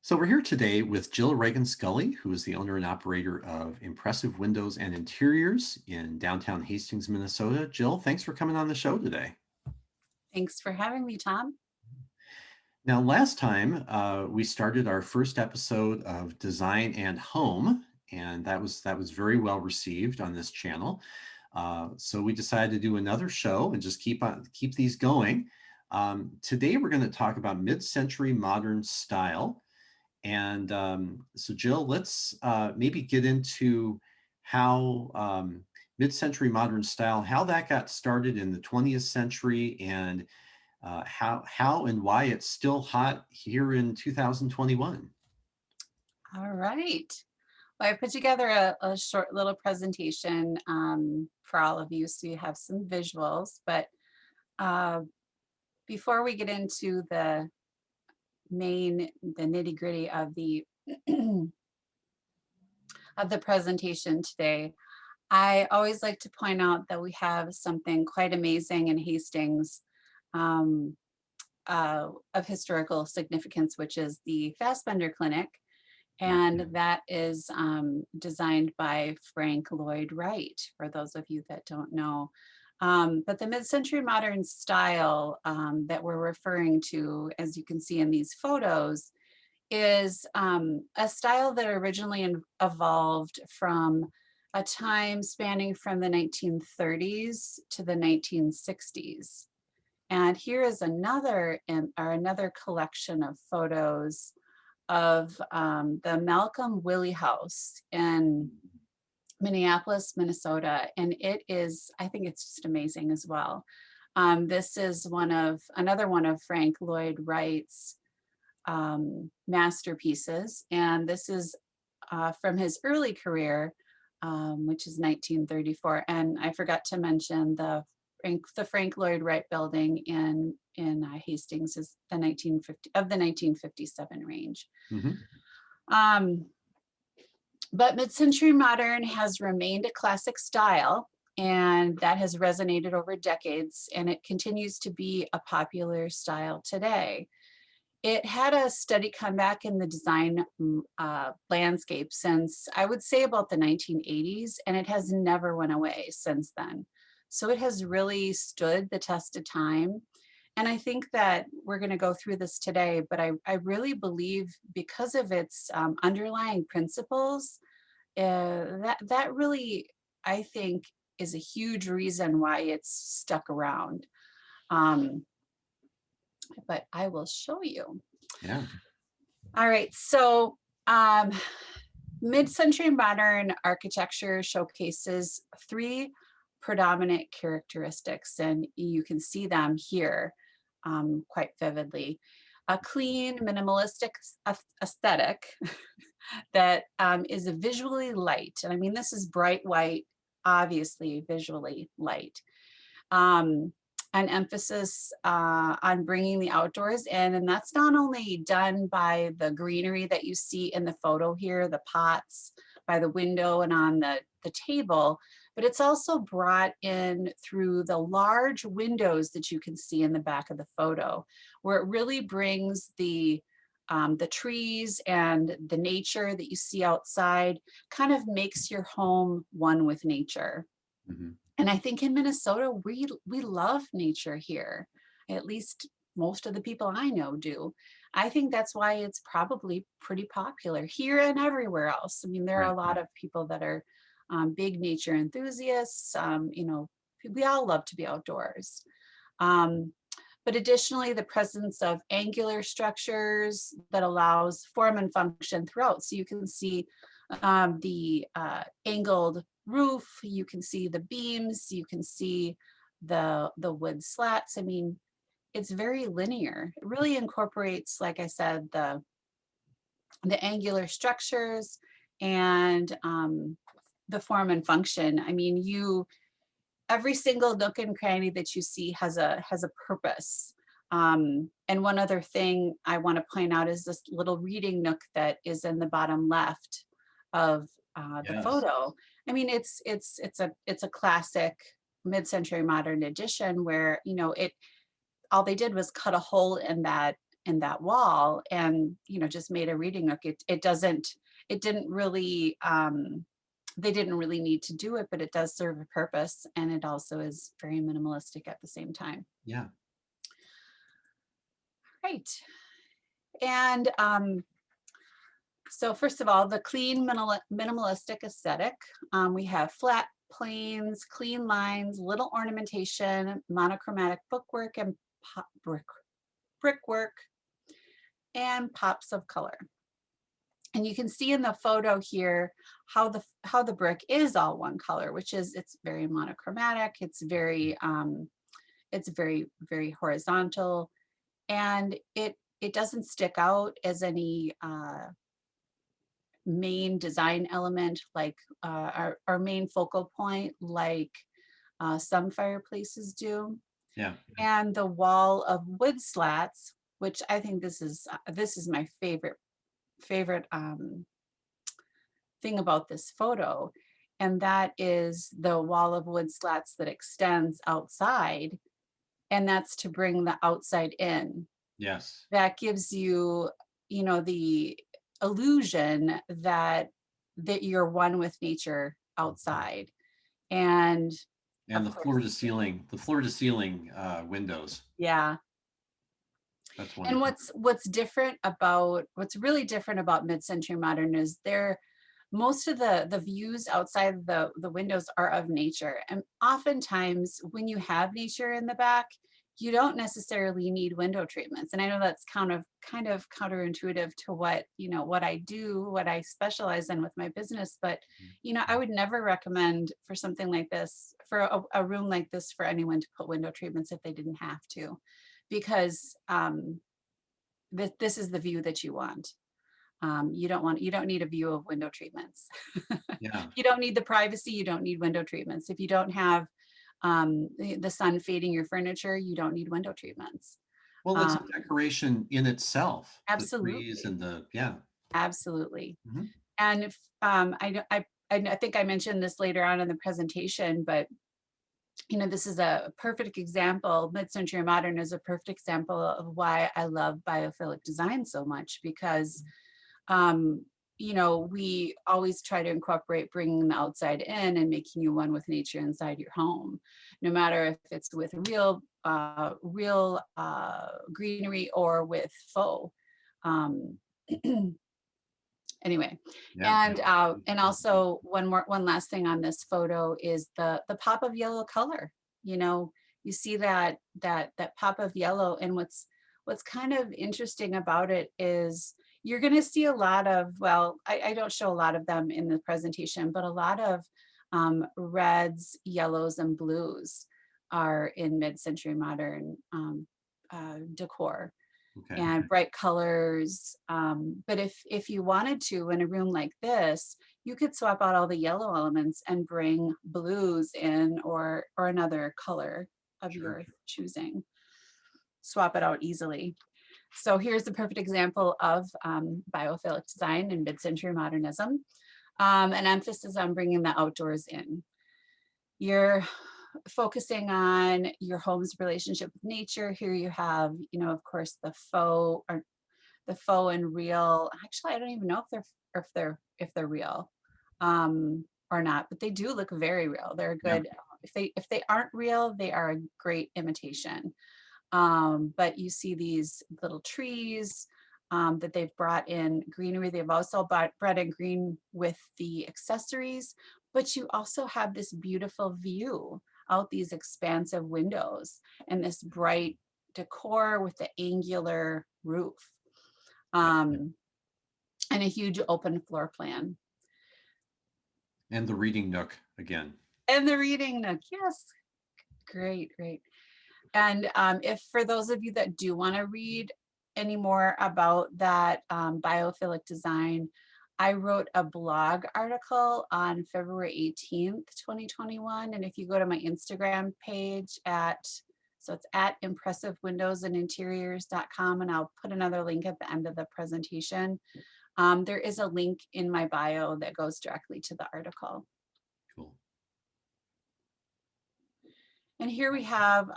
So we're here today with Jill Ragan Scully, who is the owner and operator of Impressive Windows and Interiors in downtown Hastings, Minnesota. Jill, thanks for coming on the show today. Thanks for having me, Tom. Now, last time we started our first episode of Design and Home, and that was very well received on this channel. So we decided to do another show and just keep these going. Today we're going to talk about mid-century modern style. And so, Jill, let's maybe get into how mid-century modern style, how that got started in the 20th century, and how and why it's still hot here in 2021. All right. Well, I put together a short little presentation for all of you so you have some visuals. But uh, before we get into the nitty gritty of the of the presentation today, I always like to point out that we have something quite amazing in Hastings um, of historical significance, which is the Fassbender Clinic. Mhm. And that is designed by Frank Lloyd Wright, for those of you that don't know. But the mid-century modern style that we're referring to, as you can see in these photos, is a style that originally evolved from a time spanning from the 1930s to the 1960s. And here is another collection of photos of the Malcolm Willie House in Minneapolis, Minnesota. And it is, I think it's just amazing as well. This is another one of Frank Lloyd Wright's masterpieces. And this is from his early career, which is 1934. And I forgot to mention the Frank Lloyd Wright building in Hastings is the 1957 range. Mhm. Um, but mid-century modern has remained a classic style, and that has resonated over decades, and it continues to be a popular style today. It had a steady comeback in the design landscape since I would say about the 1980s, and it has never went away since then. So it has really stood the test of time. And I think that we're going to go through this today, but I really believe because of its underlying principles, that really, I think, is a huge reason why it's stuck around. Um, but I will show you. Yeah. All right, so um, mid-century modern architecture showcases three predominant characteristics, and you can see them here quite vividly. A clean, minimalistic aesthetic that is visually light. And I mean, this is bright white, obviously visually light. Um, an emphasis on bringing the outdoors in. And that's not only done by the greenery that you see in the photo here, the pots by the window and on the table, but it's also brought in through the large windows that you can see in the back of the photo, where it really brings the trees and the nature that you see outside, kind of makes your home one with nature. Mhm. And I think in Minnesota, we love nature here. At least most of the people I know do. I think that's why it's probably pretty popular here and everywhere else. I mean, there are Right. a lot of people that are big nature enthusiasts. We all love to be outdoors. Um, but additionally, the presence of angular structures that allows form and function throughout. So you can see the angled roof, you can see the beams, you can see the wood slats. I mean, it's very linear. It really incorporates, like I said, the angular structures and the form and function. I mean, every single nook and cranny that you see has a purpose. And one other thing I want to point out is this little reading nook that is in the bottom left of the Yes. photo. I mean, it's a classic mid-century modern edition where it all they did was cut a hole in that wall, and just made a reading nook. It didn't really, they didn't really need to do it, but it does serve a purpose, and it also is very minimalistic at the same time. Yeah. Right. And so first of all, the clean minimalistic aesthetic. We have flat planes, clean lines, little ornamentation, monochromatic bookwork, and brickwork, and pops of color. And you can see in the photo here how the brick is all one color, which is, it's very monochromatic. It's very very horizontal, and it doesn't stick out as any main design element, like our main focal point, like some fireplaces do. Yeah. And the wall of wood slats, which I think this is my favorite thing about this photo, and that is the wall of wood slats that extends outside, and that's to bring the outside in. Yes. That gives you, the illusion that you're one with nature outside. And And of the course, floor to ceiling windows. yeah. That's And wonderful. what's really different about mid-century modern is most of the views outside the windows are of nature. And oftentimes when you have nature in the back, you don't necessarily need window treatments. And I know that's kind of counterintuitive to what I do, what I specialize in with my business. But I would never recommend for something like this, for a room like this, for anyone to put window treatments if they didn't have to, because this is the view that you want. You don't need a view of window treatments. Yeah. You don't need the privacy. You don't need window treatments. If you don't have the sun fading your furniture, you don't need window treatments. Well, it's a decoration in itself. The trees Absolutely. and yeah. Absolutely. Mhm. And if I think I mentioned this later on in the presentation, but this is a perfect example. Mid-century modern is a perfect example of why I love biophilic design so much, because um, we always try to incorporate bringing the outside in and making you one with nature inside your home, no matter if it's with real greenery or with faux. Um, anyway, Yeah. and also one last thing on this photo is the pop of yellow color. You see that pop of yellow, and what's kind of interesting about it is you're going to see a lot of, well, I don't show a lot of them in the presentation, but a lot of reds, yellows, and blues are in mid-century modern decor, Okay. and bright colors. But if you wanted to, in a room like this, you could swap out all the yellow elements and bring blues in, or another color of Sure. your choosing. Swap it out easily. So here's the perfect example of biophilic design in mid-century modernism, an emphasis on bringing the outdoors in. You're focusing on your home's relationship with nature. Here you have, of course, the faux and real. Actually, I don't even know if they're real or not, but they do look very real. They're Yeah. good. If they aren't real, they are a great imitation. But you see these little trees that they've brought in greenery. They've also brought in green with the accessories, but you also have this beautiful view out these expansive windows and this bright decor with the angular roof, Yeah. and a huge open floor plan. And the reading nook again. And the reading nook, yes, great. And if for those of you that do want to read any more about that biophilic design, I wrote a blog article on February 18th, 2021. And if you go to my Instagram page so it's at impressivewindowsandinteriors.com, and I'll put another link at the end of the presentation. There is a link in my bio that goes directly to the article. Cool. And here we have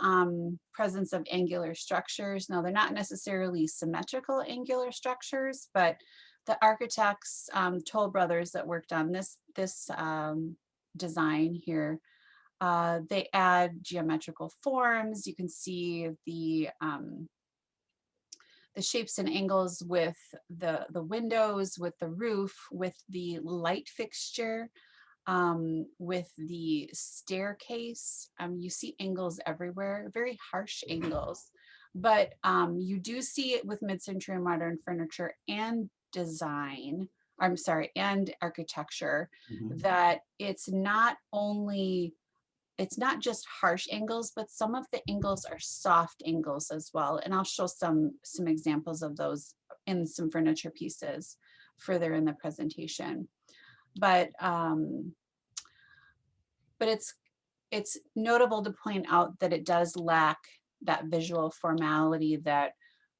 presence of angular structures. Now, they're not necessarily symmetrical angular structures, but the architects, Toll Brothers, that worked on this design here, they add geometrical forms. You can see the shapes and angles with the windows, with the roof, with the light fixture, with the staircase. You see angles everywhere, very harsh angles. But you do see it with mid-century modern furniture and design, I'm sorry, and architecture, Mhm. that it's not just harsh angles, but some of the angles are soft angles as well. And I'll show some examples of those in some furniture pieces further in the presentation. But but it's notable to point out that it does lack that visual formality that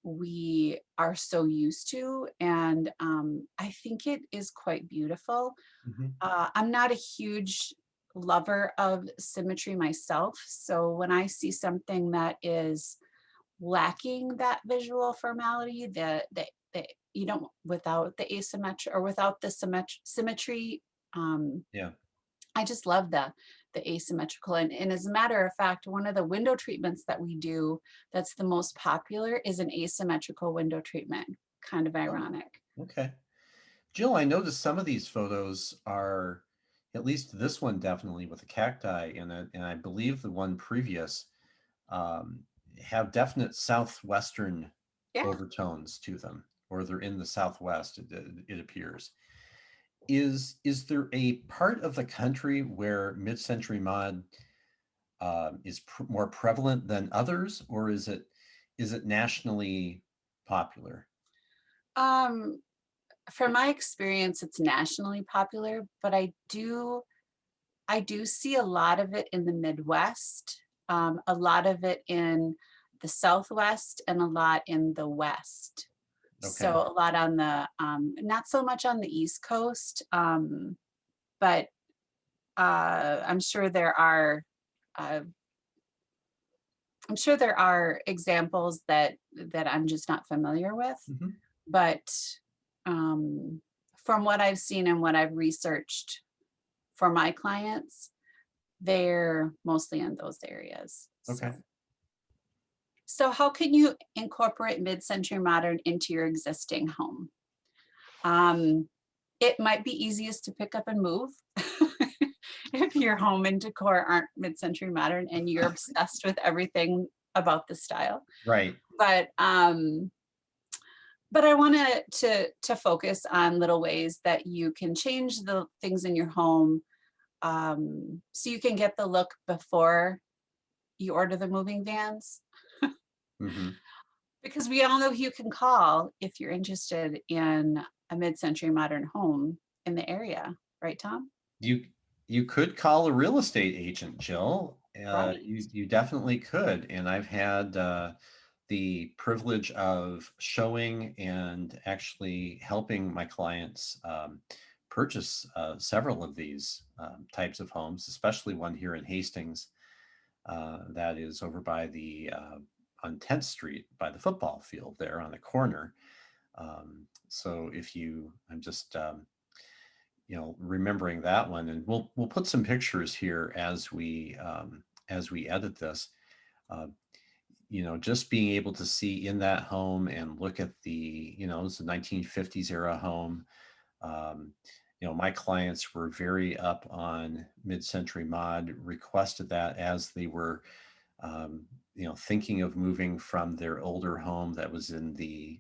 we are so used to. And I think it is quite beautiful. Mhm. I'm not a huge lover of symmetry myself. So when I see something that is lacking that visual formality, the you don't, without the asymmetry or without the symmetry, um, Yeah. I just love the asymmetrical. And as a matter of fact, one of the window treatments that we do that's the most popular is an asymmetrical window treatment. Kind of Oh, ironic. okay. Jill, I noticed some of these photos are, at least this one definitely with the cacti in it, and I believe the one previous um, have definite southwestern Yeah. overtones to them, or they're in the southwest. It appears. Is there a part of the country where mid-century mod is more prevalent than others, or is it nationally popular? Um, from my experience, it's nationally popular, but I do see a lot of it in the Midwest, a lot of it in the Southwest, and a lot in the West. So Okay. a lot on the not so much on the East Coast, but I'm sure there are uh, I'm sure there are examples that I'm just not familiar with. Mhm. But um, from what I've seen and what I've researched for my clients, they're mostly in those areas. Okay. So how can you incorporate mid-century modern into your existing home? Um, it might be easiest to pick up and move if your home and decor aren't mid-century modern and you're obsessed with everything about the style. Right. But I wanted to focus on little ways that you can change the things in your home, so you can get the look before you order the moving vans. Mhm. Because we all know who you can call if you're interested in a mid-century modern home in the area, right, Tom? You you could call a real estate agent, Jill. Right. You definitely could, and I've had the privilege of showing and actually helping my clients purchase several of these types of homes, especially one here in Hastings that is over by the on 10th Street by the football field there on the corner. So if you, I'm just remembering that one, and we'll put some pictures here as we edit this. Uh, just being able to see in that home and look at it's a 1950s era home. Um, my clients were very up on mid-century mod, requested that as they were thinking of moving from their older home that was in the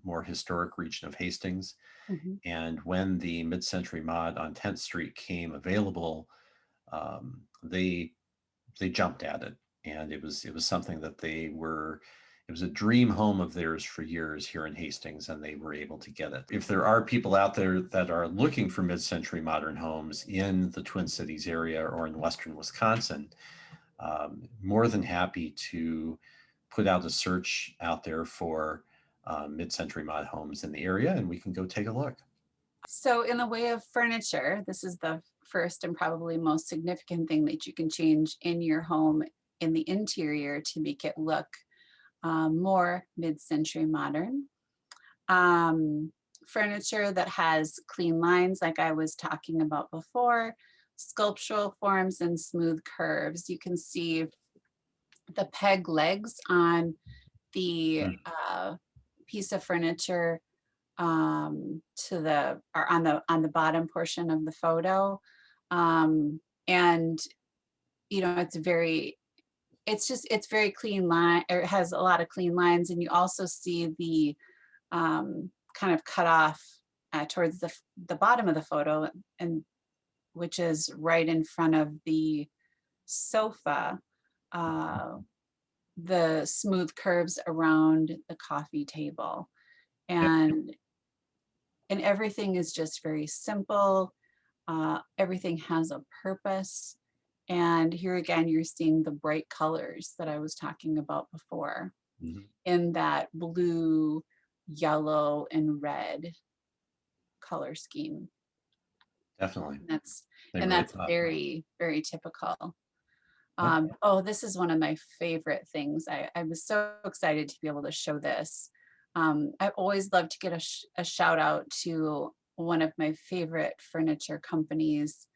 more historic region of Hastings. Mhm. And when the mid-century mod on 10th Street came available, they jumped at it, and it was something that they were. It was a dream home of theirs for years here in Hastings, and they were able to get it. If there are people out there that are looking for mid-century modern homes in the Twin Cities area or in Western Wisconsin, more than happy to put out a search out there for mid-century mod homes in the area, and we can go take a look. So in the way of furniture, this is the first and probably most significant thing that you can change in your home in the interior to make it look more mid-century modern. Furniture that has clean lines, like I was talking about before, sculptural forms and smooth curves. You can see the peg legs on the Mm. piece of furniture to the or on the bottom portion of the photo. And it's very clean line, or it has a lot of clean lines, and you also see the kind of cut off towards the bottom of the photo, and which is right in front of the sofa, uh, the smooth curves around the coffee table. Yeah. And everything is just very simple. Everything has a purpose. And here again, you're seeing the bright colors that I was talking about before Mhm. in that blue, yellow, and red color scheme. Definitely. And that's They and really that's pop. very, very typical. Okay. Oh, this is one of my favorite things. I was so excited to be able to show this. I always love to get a shout out to one of my favorite furniture companies.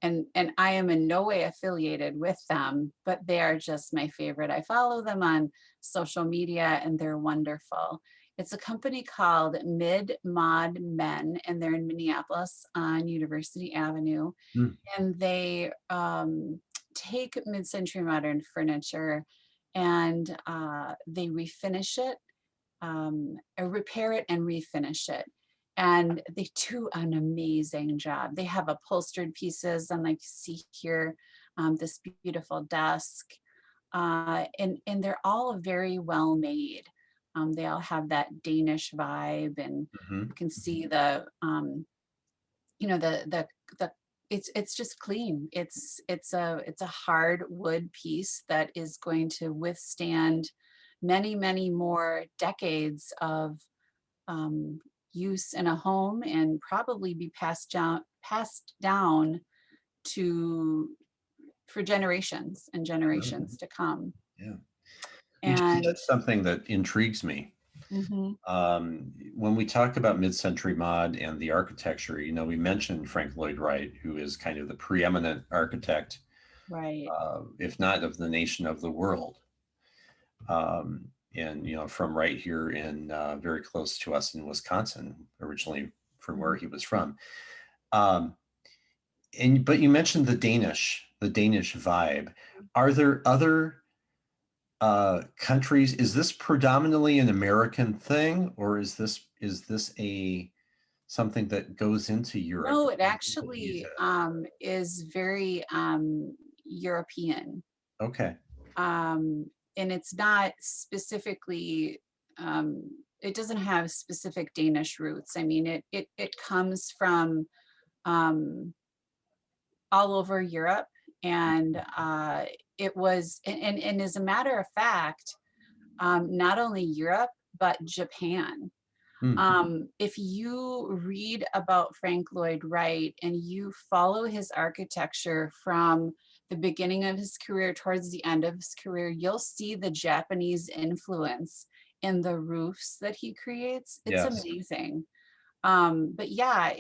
And I am in no way affiliated with them, but they are just my favorite. I follow them on social media and they're wonderful. It's a company called Mid Mod Men, and they're in Minneapolis on University Avenue. Mm. And they take mid-century modern furniture and they refinish it, repair it and refinish it. And they do an amazing job. They have upholstered pieces, and like you see here, this beautiful desk. And they're all very well made. They all have that Danish vibe, and Mhm. you can Mhm. see the it's just clean. It's a hard wood piece that is going to withstand many, many more decades of um, use in a home, and probably be passed down to for generations and Really? generations to come. Yeah. You just And said something that intrigues me. mhm, When we talk about mid-century mod and the architecture, we mentioned Frank Lloyd Wright, who is kind of the preeminent architect, right. if not of the nation, of the world. And from right here in very close to us in Wisconsin, originally from where Mhm. he was from. Um, but you mentioned the Danish vibe. Are there other countries? Is this predominantly an American thing, or is this a something that goes into Europe? No, it Where people use actually it? is very European. Okay. um, and it's not specifically it doesn't have specific Danish roots. I mean, it comes from um, all over Europe, and it was and as a matter of fact, not only Europe but Japan. Hmm. If you read about Frank Lloyd Wright and you follow his architecture from the beginning of his career towards the end of his career, you'll see the Japanese influence in the roofs that he creates. It's Yes. amazing. But yeah,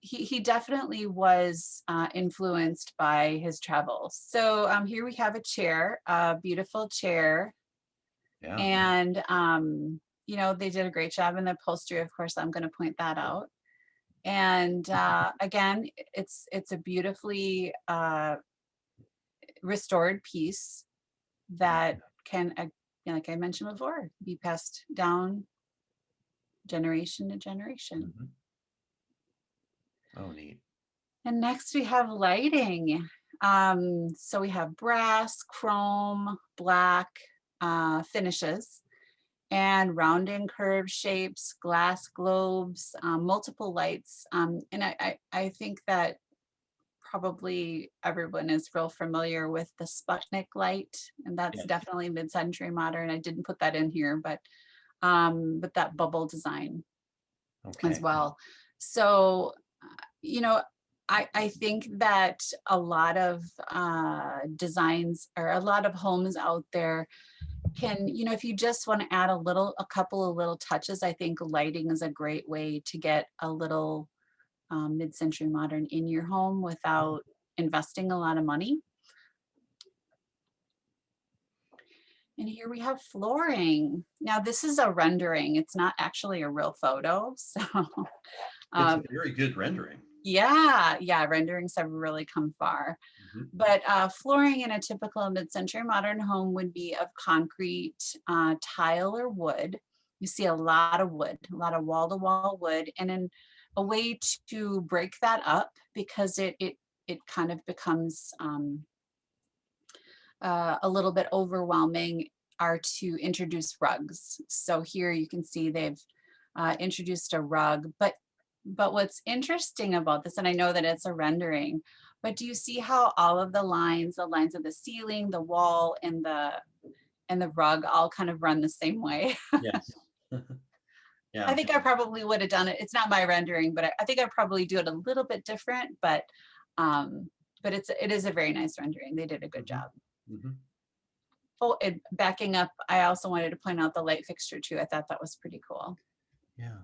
he definitely was influenced by his travels. So here we have a chair, a beautiful chair, Yeah. and they did a great job in the upholstery. Of course, I'm going to point that out. And again, it's a beautifully restored piece that can, like I mentioned before, be passed down generation to generation. Mhm. Oh, neat. And next we have lighting. So we have brass, chrome, black finishes, and round and curved shapes, glass globes, multiple lights. And I think that probably everyone is real familiar with the Sputnik light, and that's Yes. definitely mid-century modern. I didn't put that in here, but that bubble design as Okay. well. So, you know, I think that a lot of designs or a lot of homes out there can, if you just want to add a couple of little touches, I think lighting is a great way to get a little mid-century modern in your home without investing a lot of money. And here we have flooring. Now this is a rendering. It's not actually a real photo. So It's a um, very good rendering. yeah, renderings have really come far. Mhm. But flooring in a typical mid-century modern home would be of concrete, tile, or wood. You see a lot of wood, a lot of wall-to-wall wood, and in a way to break that up because it kind of becomes a little bit overwhelming are to introduce rugs. So here you can see they've introduced a rug, but what's interesting about this, and I know that it's a rendering, but do you see how all of the lines of the ceiling, the wall, and the rug all kind of run the same way? Yes. I Yeah. think I probably would have done it. It's not my rendering, but I think I'd probably do it a little bit different, um, but it is a very nice rendering. They did a good Mhm. job. Mhm. Oh, and backing up, I also wanted to point out the light fixture too. I thought that was pretty cool. Yeah.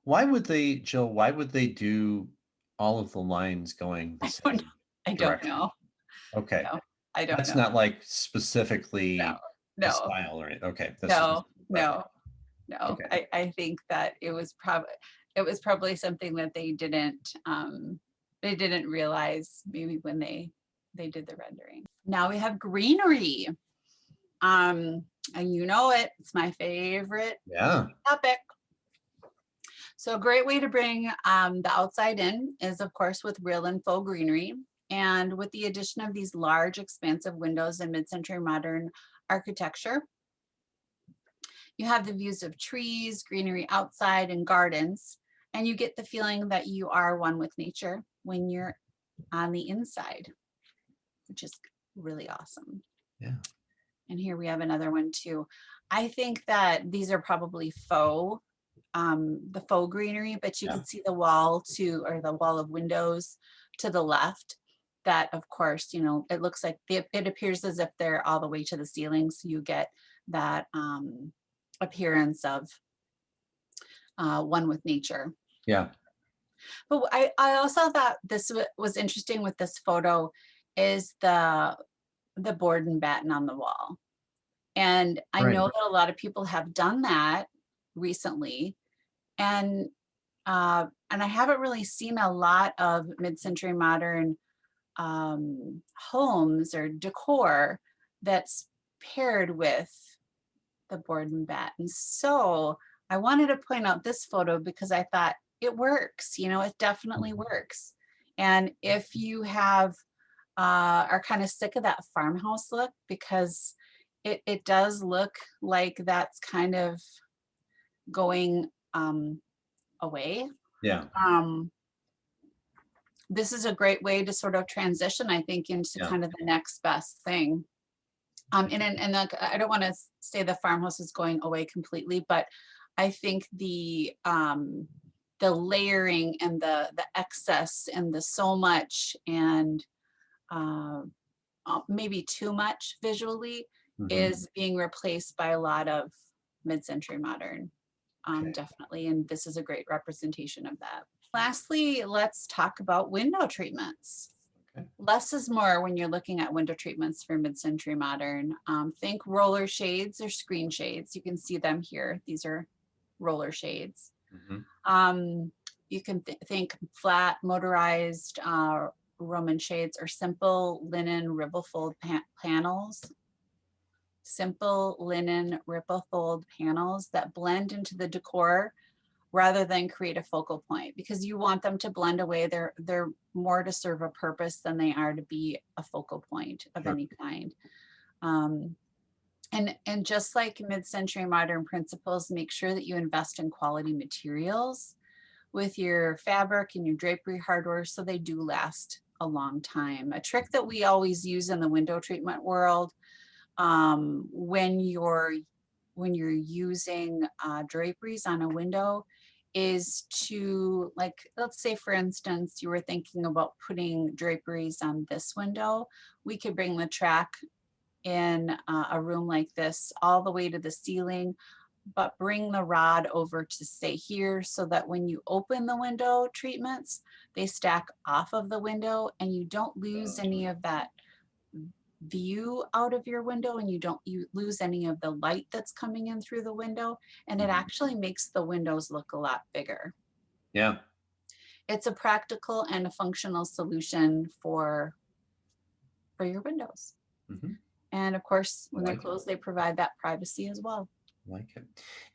Why would they, Jill, why would they do all of the lines going the I don't know. same I don't direction? know. Okay. No, I don't That's know. not like No, specifically the no, style or anything. Okay. That's just no, clarify. no, no. Okay. I think that it was probably something that they didn't realize maybe when they did the rendering. Now we have greenery. And you know it, it's my favorite Yeah. topic. So a great way to bring the outside in is, of course, with real and faux greenery. And with the addition of these large, expansive windows in mid-century modern architecture, you have the views of trees, greenery outside, and gardens. And you get the feeling that you are one with nature when you're on the inside, which is really awesome. Yeah. And here we have another one too. I think that these are probably the faux greenery, but you Yeah. can see the wall or the wall of windows to the left. That, of course, it looks like it appears as if they're all the way to the ceiling. So you get that appearance of one with nature. Yeah. But I also thought this was interesting with this photo is the board and batten on the wall. And I Right. know that a lot of people have done that recently. And and I haven't really seen a lot of mid-century modern homes or decor that's paired with the board and batten. So I wanted to point out this photo because I thought it works, it definitely Mhm. works. And if you are kind of sick of that farmhouse look, because it does look like that's kind of going away. Yeah. Um, this is a great way to sort of transition, I think, into Yeah. kind of the next best thing. I don't want to say the farmhouse is going away completely, but I think the layering and the excess and the so much and uh, maybe too much visually Mhm. is being replaced by a lot of mid-century modern, Okay. definitely. And this is a great representation of that. Lastly, let's talk about window treatments. Okay. Less is more when you're looking at window treatments for mid-century modern. Think roller shades or screen shades. You can see them here. These are roller shades. Mhm. Um, you can think flat motorized Roman shades or simple linen ripple fold panels. Simple linen ripple fold panels that blend into the decor rather than create a focal point, because you want them to blend away. They're more to serve a purpose than they are to be a focal point of Sure. any kind. Um, and just like mid-century modern principles, make sure that you invest in quality materials with your fabric and your drapery hardware so they do last a long time. A trick that we always use in the window treatment world, when you're using draperies on a window, is to, like, let's say for instance, you were thinking about putting draperies on this window. We could bring the track in a room like this all the way to the ceiling, but bring the rod over to stay here so that when you open the window treatments, they stack off of the window and you don't lose any of that view out of your window, and you lose any of the light that's coming in through the window, and it Mhm. actually makes the windows look a lot bigger. Yeah. It's a practical and a functional solution for your windows. Mhm. And of course, I when they're like it. closed, they provide that privacy as well. I like it.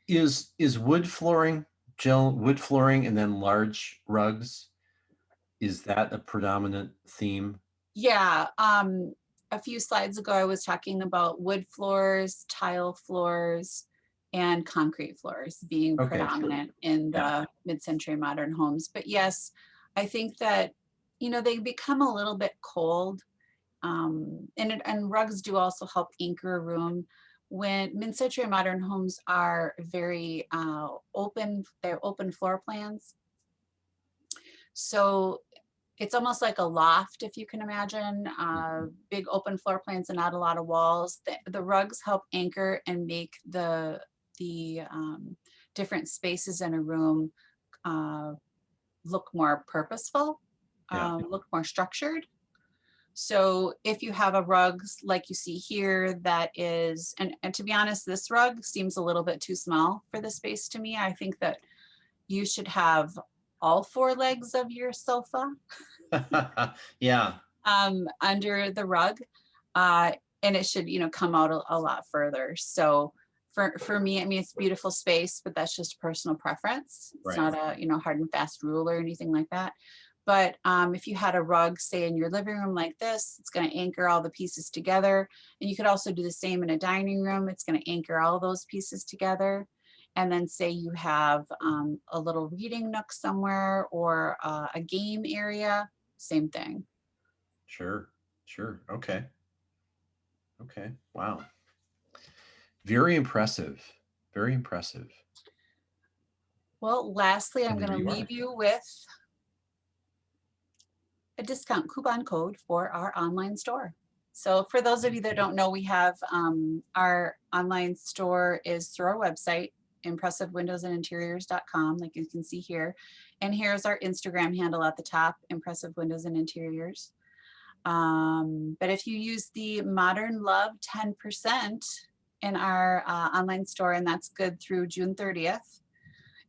Is wood flooring, Jill, wood flooring and then large rugs, is that a predominant theme? Yeah, a few slides ago, I was talking about wood floors, tile floors, and concrete floors being Okay, sure. predominant in Yeah. the mid-century modern homes. But yes, I think that, they become a little bit cold. And rugs do also help anchor a room. When mid-century modern homes are very open, they're open floor plans. So it's almost like a loft, if you can imagine, Mhm. big open floor plans and not a lot of walls. The rugs help anchor and make the different spaces in a room uh, look more purposeful, Yeah. look more structured. So if you have a rug like you see here that is, and to be honest, this rug seems a little bit too small for the space to me. I think that you should have all four legs of your sofa Yeah. under the rug, uh, and it should, come out a lot further. So for me, I mean, it's beautiful space, but that's just personal preference. It's Right. not a, hard and fast rule or anything like that. But if you had a rug, say in your living room like this, it's going to anchor all the pieces together. And you could also do the same in a dining room. It's going to anchor all those pieces together. And then say you have a little reading nook somewhere or a game area, same thing. Sure. Sure. Okay. Okay. Wow. Very impressive. Very impressive. Well, lastly, I'm And going there to you leave are. you with a discount coupon code for our online store. So for those of you that don't know, we have our online store is through our website, impressivewindowsandinteriors.com, like you can see here. And here's our Instagram handle at the top, Impressive Windows and Interiors. But if you use the Modern Love 10% in our online store, and that's good through June 30th,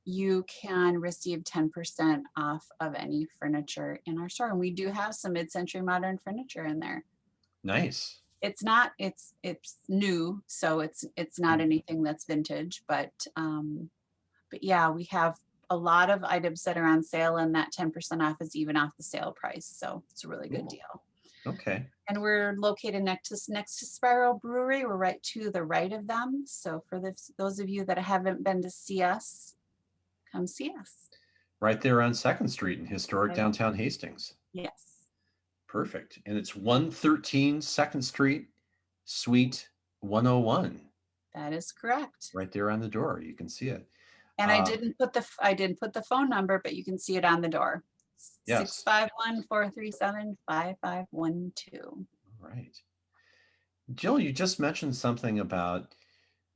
you can receive 10% off of any furniture in our store. And we do have some mid-century modern furniture in there. Nice. It's not, it's new, so it's not Mm. anything that's vintage, but yeah, we have a lot of items that are on sale, and that 10% off is even off the sale price. So it's a really good Cool. deal. Okay. And we're located next to Spiral Brewery. We're right to the right of them. So for those of you that haven't been to see us, come see us. Right there on Second Street in historic Right. downtown Hastings. Yes, Perfect. And it's 113 Second Street, Suite 101. that is correct. Right there on the door. You can see it. And Uh, I didn't put the phone number, but you can see it on the door. Six yes. five one 437 5512. All right. Jill, you just mentioned something about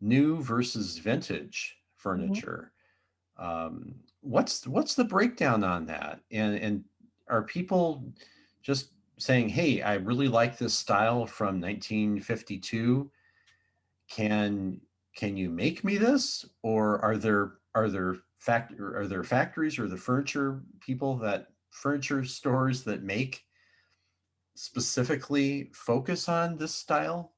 new versus vintage Mhm. furniture. What's the breakdown on that? And are people just saying, "Hey, I really like this style from 1952. Can can you make me this?" Or are there factories or the furniture people that furniture stores that make specifically focus on this style?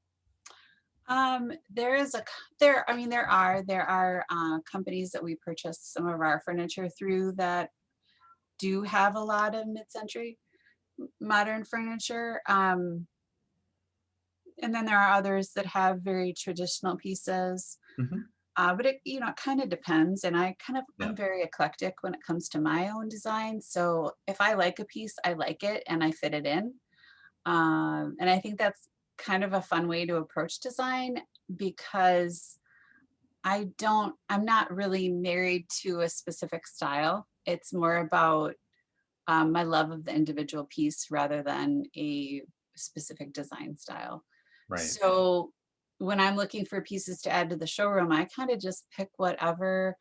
There is there, I mean, there are companies that we purchase some of our furniture through that do have a lot of mid-century modern furniture. And then there are others that have very traditional pieces. Mhm. But it, it kind of depends. And Yeah. I'm very eclectic when it comes to my own design. So if I like a piece, I like it and I fit it in. And I think that's kind of a fun way to approach design because I'm not really married to a specific style. It's more about my love of the individual piece rather than a specific design style. Right. So when I'm looking for pieces to add to the showroom, I kind of just pick whatever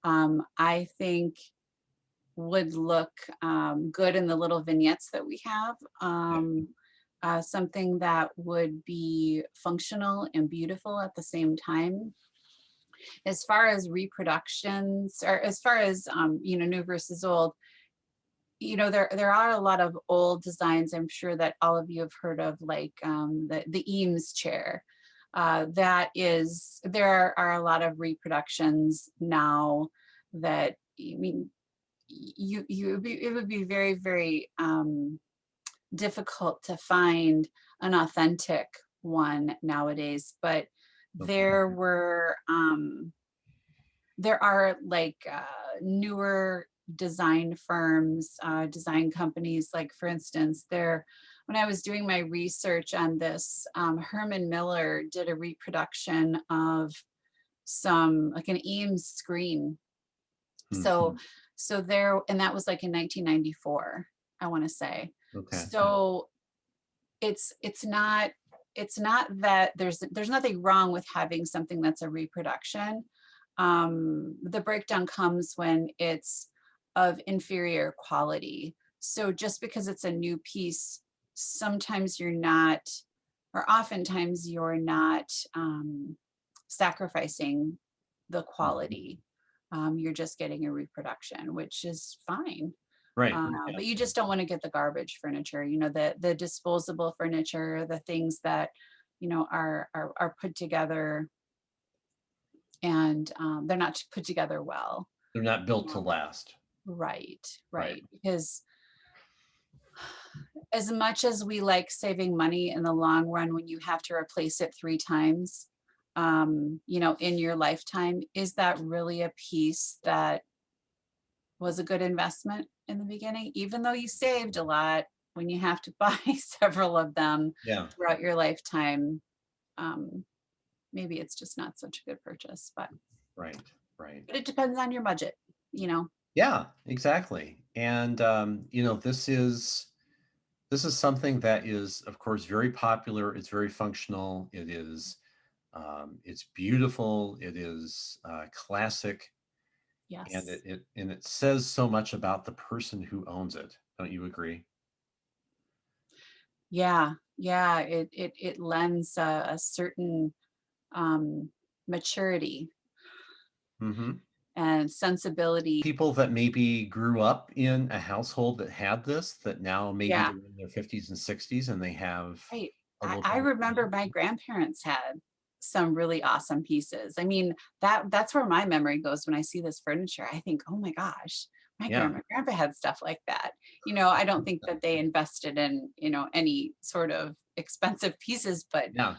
I think would look good in the little vignettes that we have. Yeah. Something that would be functional and beautiful at the same time. As far as reproductions, or as far as new versus old, there are a lot of old designs. I'm sure that all of you have heard of, like the Eames chair. There are a lot of reproductions now that, I mean, it would be very, very difficult to find an authentic one nowadays. But Okay. there are like newer design firms, design companies. Like, for instance, when I was doing my research on this, Herman Miller did a reproduction of like an Eames screen. So, Mhm. and that was like in 1994, I want to say. Okay. So it's not that there's nothing wrong with having something that's a reproduction. The breakdown comes when it's of inferior quality. So just because it's a new piece, sometimes you're not, or oftentimes you're not sacrificing the Mhm. quality. You're just getting a reproduction, which is fine. Right. But you just don't want to get the garbage furniture, the disposable furniture, the things that, are put together and they're not put together well. They're not You built to know, last. right, Right. right. Because as much as we like saving money in the long run, when you have to replace it 3 times, in your lifetime, is that really a piece that was a good investment in the beginning? Even though you saved a lot, when you have to buy several of them Yeah. throughout your lifetime, um, maybe it's just not such a good purchase. But Right. Right. it depends on your budget, you know. Yeah, exactly. And this is something that is, of course, very popular. It's very functional. It's beautiful. It is classic, and Yes. it says so much about the person who owns it. Don't you agree? Yeah. Yeah. It lends a certain um, maturity Hmm. and sensibility. People that maybe grew up in a household that had this, that now maybe Yeah. they're in their 50s and 60s and they have Right. a little I time. remember my grandparents had some really awesome pieces. I mean, that's where my memory goes when I see this furniture. I think, oh my gosh, Yeah, my grandpa had stuff like that. I don't think that they invested in, any sort of expensive pieces, but yeah.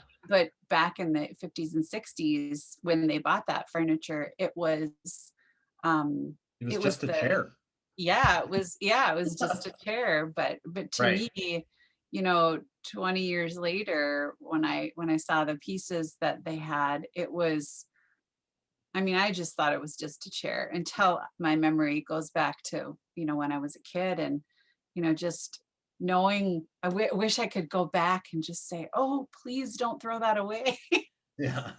back in the 50s and 60s when they bought that furniture, um It was it was just a chair. it was just a chair. But to Right. me, 20 years later, when I saw the pieces that they had, I just thought it was just a chair until my memory goes back to, when I was a kid. And just knowing, wish I could go back and just say, oh, please don't throw that away. Yeah.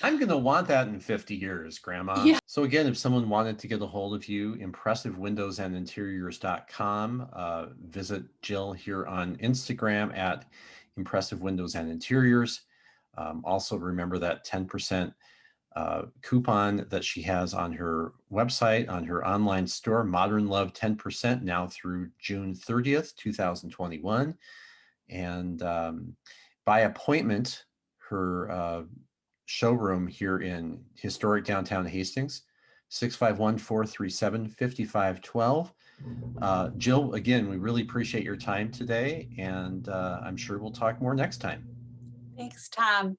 I'm going to want that in 50 years, Grandma. Yeah. So again, if someone wanted to get a hold of you, impressivewindowsandinteriors.com. Visit Jill here on Instagram at Impressive Windows and Interiors. Also remember that 10% coupon that she has on her website, on her online store, Modern Love 10%, now through June 30th, 2021. And by appointment, her showroom here in historic downtown Hastings, 651-437-5512. Jill, again, we really appreciate your time today, and I'm sure we'll talk more next time. Thanks, Tom.